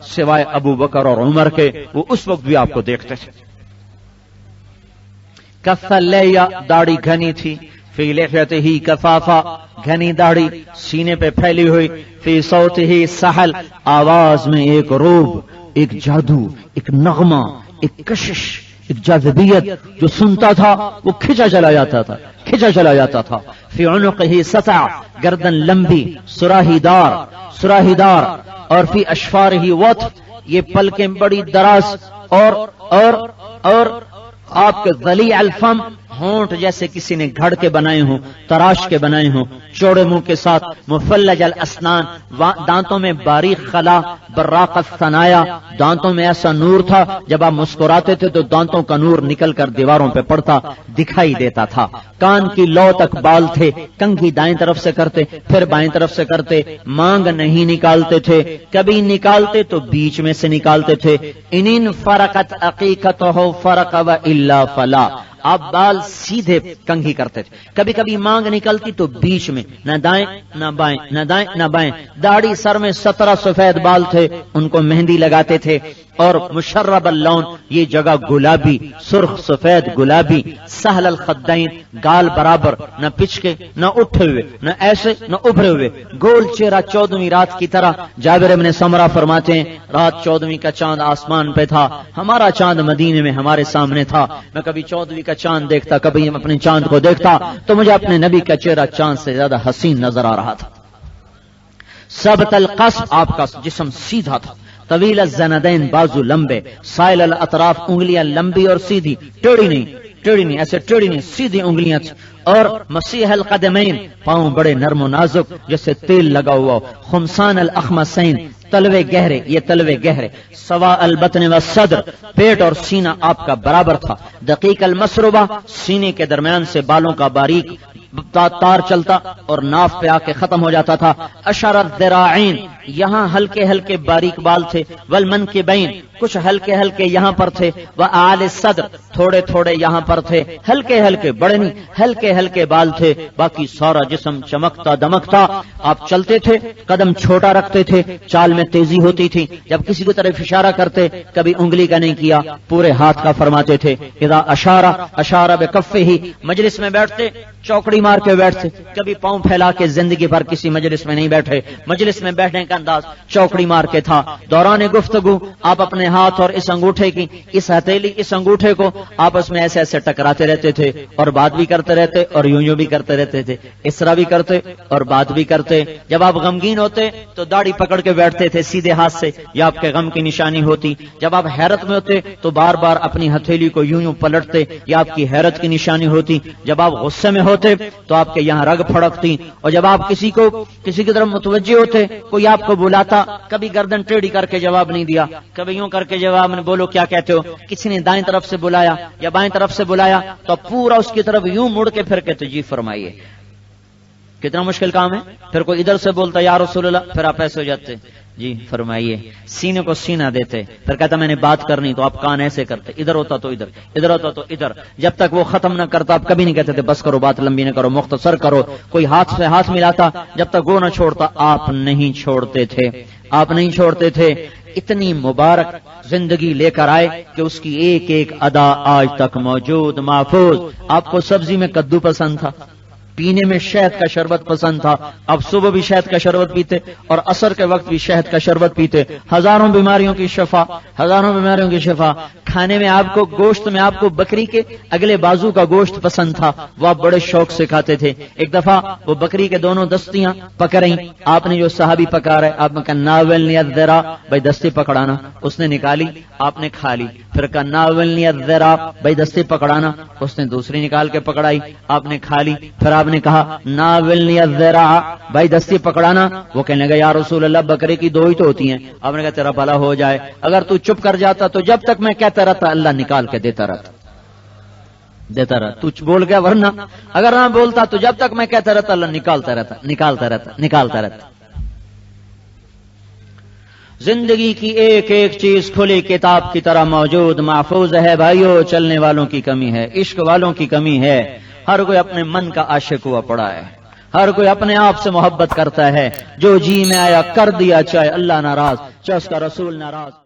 سوائے ابو بکر اور عمر کے، وہ اس وقت بھی آپ کو دیکھتے تھے۔ کف اللیہ، داڑھی گھنی تھی، فی لحیتہ کفافا، گھنی داڑھی سینے پہ پھیلی ہوئی، فی صوتہ سحل، آواز میں ایک روب، ایک جادو، ایک نغمہ، ایک کشش، ایک جاذبیت، جو سنتا تھا وہ کھچا چلا جاتا تھا، کھچا چلا جاتا تھا۔ فی عنقہ سطع، گردن لمبی، سراہی دار، اور فی اشفارہ وطف، یہ پلکیں بڑی دراز، اور آپ کے ضلیع الفم، ہونٹ جیسے کسی نے گھڑ کے بنائے ہوں، تراش کے بنائے ہوں، چوڑے منہ کے ساتھ، مفلج الاسنان، دانتوں میں باریک خلا، براق الثنایا، دانتوں میں ایسا نور تھا جب آپ مسکراتے تھے تو دانتوں کا نور نکل کر دیواروں پہ پڑتا دکھائی دیتا تھا۔ کان کی لو تک بال تھے، کنگھی دائیں طرف سے کرتے پھر بائیں طرف سے کرتے، مانگ نہیں نکالتے تھے، کبھی نکالتے تو بیچ میں سے نکالتے تھے۔ انین فرقت عقیقتہ فرق و الا فلا، آپ بال سیدھے کنگھی کرتے تھے، کبھی کبھی مانگ نکلتی تو بیچ میں، نہ دائیں نہ بائیں، نہ دائیں نہ بائیں۔ داڑھی سر میں 17 سفید بال تھے، ان کو مہندی لگاتے تھے، اور مشرب اللون، یہ جگہ گلابی، سرخ سفید گلابی، سہل الخدین، گال برابر، نہ پچکے نہ اٹھے ہوئے، نہ ایسے نہ ابھرے ہوئے، گول چہرہ 14ویں رات کی طرح۔ جابر ابن سمرہ فرماتے ہیں رات 14ویں کا چاند آسمان پہ تھا، ہمارا چاند مدینے میں ہمارے سامنے تھا، میں کبھی 14ویں کا چاند دیکھتا، کبھی اپنے چاند کو دیکھتا تو مجھے اپنے نبی کا چہرہ چاند سے زیادہ حسین نظر آ رہا تھا۔ ثبت القصب، آپ کا جسم سیدھا تھا، طویل الزندین، بازو لمبے، سائل الاطراف، انگلیاں لمبی اور سیدھی، ٹیڑھی نہیں، ایسے ٹیڑھی نہیں، سیدھی انگلیاں تھی، اور مسیح القدمین، پاؤں بڑے نرم و نازک جیسے تیل لگا ہوا، خمسان الاخمسین، تلوے گہرے، یہ تلوے گہرے، سوا البطن والصدر، پیٹ اور سینہ آپ کا برابر تھا، دقیق المسربہ، سینے کے درمیان سے بالوں کا باریک تار چلتا اور ناف پہ آ کے ختم ہو جاتا تھا، اشارت الذراعین، یہاں ہلکے ہلکے باریک بال تھے، والمنکبین، کچھ ہلکے ہلکے یہاں پر تھے، واعلی الصدر، تھوڑے تھوڑے یہاں پر تھے، ہلکے ہلکے، بڑے نہیں، ہلکے ہلکے بال تھے، باقی سارا جسم چمکتا دمکتا۔ آپ چلتے تھے، قدم چھوٹا رکھتے تھے، چال میں تیزی ہوتی تھی، جب کسی کی طرف اشارہ کرتے کبھی انگلی کا نہیں کیا، پورے ہاتھ کا فرماتے تھے۔ اذا اشارہ بکفہ، مجلس میں بیٹھتے چوکڑی مار کے بیٹھتے، کبھی پاؤں پھیلا کے زندگی بھر کسی مجلس میں نہیں بیٹھے، مجلس میں بیٹھنے کا انداز چوکڑی مار کے تھا۔ دوران گفتگو آپ اپنے ہاتھ اور اس انگوٹھے کی، اس ہتھیلی، اس انگوٹھے کو آپس میں ایسے ایسے ٹکراتے رہتے تھے، اور بات بھی کرتے رہتے اور یوں بھی کرتے رہتے تھے، اس طرح بھی کرتے اور بات بھی کرتے۔ جب آپ غمگین ہوتے تو داڑھی پکڑ کے بیٹھتے تھے سیدھے ہاتھ سے، یہ آپ کے غم کی نشانی ہوتی۔ جب آپ حیرت میں ہوتے تو بار بار اپنی ہتھیلی کو یوں پلٹتے، یہ آپ کی حیرت کی نشانی ہوتی۔ جب آپ غصے میں ہوتے تو آپ کے یہاں رگ پھڑکتی، اور جب آپ کسی کی طرف متوجہ ہوتے، کوئی آپ کو بلاتا، کبھی گردن ٹیڑھی کر کے جواب نہیں دیا، کبھی یوں کر کے جواب میں بولو کیا کہتے ہو، کسی نے دائیں طرف سے بلایا یا بائیں طرف سے بلایا تو پورا اس کی طرف یوں مڑ کے پھر کہتے جی فرمائیے۔ کتنا مشکل کام ہے۔ پھر کوئی ادھر سے بولتا یا رسول اللہ، پھر آپ ایسے ہو جاتے جی فرمائیے، سینے کو سینہ دیتے، پھر کہتا میں نے بات کرنی تو آپ کان ایسے کرتے، ادھر ہوتا تو ادھر، ادھر ہوتا تو ادھر، جب تک وہ ختم نہ کرتا آپ کبھی نہیں کہتے تھے بس کرو، بات لمبی نہ کرو، مختصر کرو۔ کوئی ہاتھ سے ہاتھ ملاتا، جب تک وہ نہ چھوڑتا آپ نہیں چھوڑتے تھے، آپ نہیں چھوڑتے تھے۔ اتنی مبارک زندگی لے کر آئے کہ اس کی ایک ایک ادا آج تک موجود، محفوظ۔ آپ کو سبزی میں کدو پسند تھا، پینے میں شہد کا شربت پسند تھا، اب صبح بھی شہد کا شربت پیتے اور عصر کے وقت بھی شہد کا شربت پیتے۔ ہزاروں بیماریوں کی شفا۔ کھانے میں آپ کو، گوشت میں آپ کو بکری کے اگلے بازو کا گوشت پسند تھا، وہ آپ بڑے شوق سے کھاتے تھے۔ ایک دفعہ وہ بکری کے دونوں دستیاں پکڑیں، آپ نے جو صحابی پکا رہے، آپ نے کہا ناولنی الذرا، بھائی دستی پکڑانا، اس نے نکالی، آپ نے کھا لی۔ پھر کہا ناولنی الذرا، بھائی دستی پکڑانا، اس نے دوسری نکال کے پکڑائی، آپ نے کھا لی۔ پھر آپ نے کہا ناولنی الذرا، بھائی دستی پکڑانا، وہ کہنے لگا یا رسول اللہ بکرے کی 2 ہی تو ہوتی ہیں۔ آپ نے کہا تیرا بھلا ہو جائے، اگر تو چپ کر جاتا تو جب تک میں کہتا رہتا اللہ نکال کے دیتا رہتا، تو بول گیا، ورنہ اگر نہ بولتا تو جب تک میں کہتا رہتا اللہ نکالتا رہتا۔ زندگی کی ایک ایک چیز کھلی کتاب کی طرح موجود، محفوظ ہے۔ بھائیو چلنے والوں کی کمی ہے، عشق والوں کی کمی ہے، ہر کوئی اپنے من کا عاشق ہوا پڑا ہے، ہر کوئی اپنے آپ سے محبت کرتا ہے، جو جی میں آیا کر دیا، چاہے اللہ ناراض چاہے اس کا رسول ناراض۔